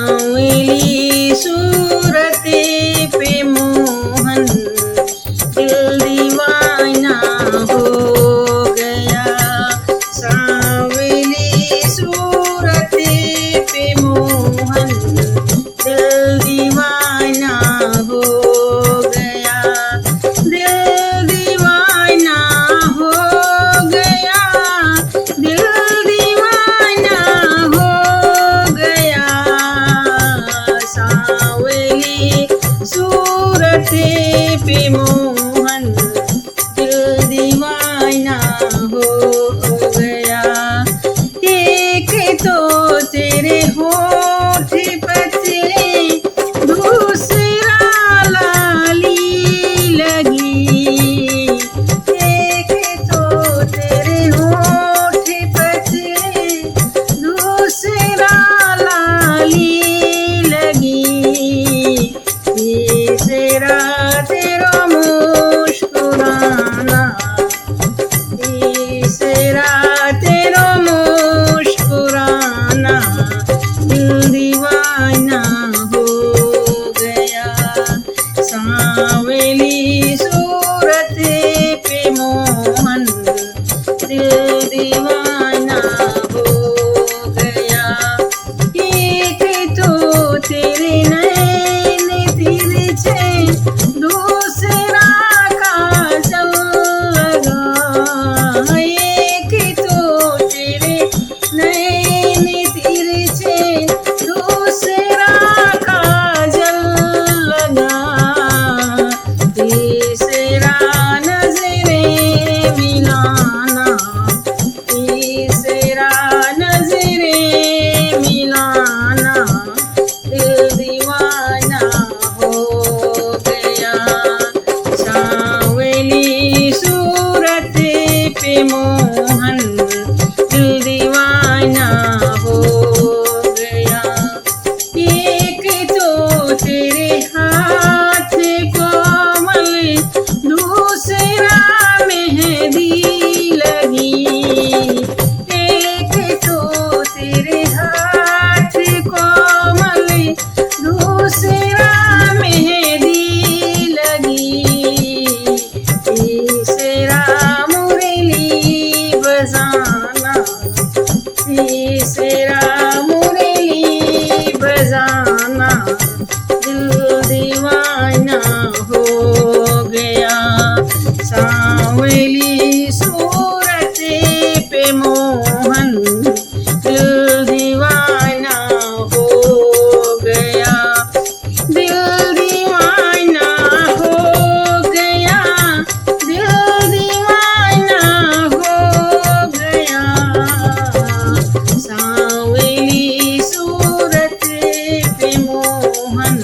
सांवली सूरत पे मोहन दिल दीवाना हो गया। सांवली सूरत पे मोहन दिल दीवाना हो गया। दिल दीवाना हो गया। दिल दीवाना हो गया। सांवली सूरत पे मोहन दिल दीवाना हो गया। एक तो तेरे होठ पतले दूसरा लाली लगी। एक तो तेरे होठ पतले दूसरा लाली लगी। तीसरा तेरा मुस्कुराना। तीसरा तेरा मुस्कुराना दिल दीवाना हो गया। सांवली सूरत पे मोहन दिल दीवाना हो गया। एक तो तेरे नैन तिरछे दूसरा काजल लगा। एक तो तेरे नैन तिरछे दूसरा काजल लगा। तीसरा नजरें मिलाना। तीसरा नजरें मिलाना दिल दीवाना हो गया। सांवली सूरत पे मोहन दिल दीवाना हो गया। एक तो तेरे हाथ कोमल दूसरा मेहंदी लगी। एक तो तेरे हाथ कोमल दूसरा मेहंदी लगी। तीसरा मुरली बजाना। तीसरा मुरली बजाना दिल दीवाना हो गया। सांवली सूरत पे मोहन दिल दीवाना हो गया। दिल दीवाना हो गया। दिल दीवाना हो गया। सांवली सूरत पे मोहन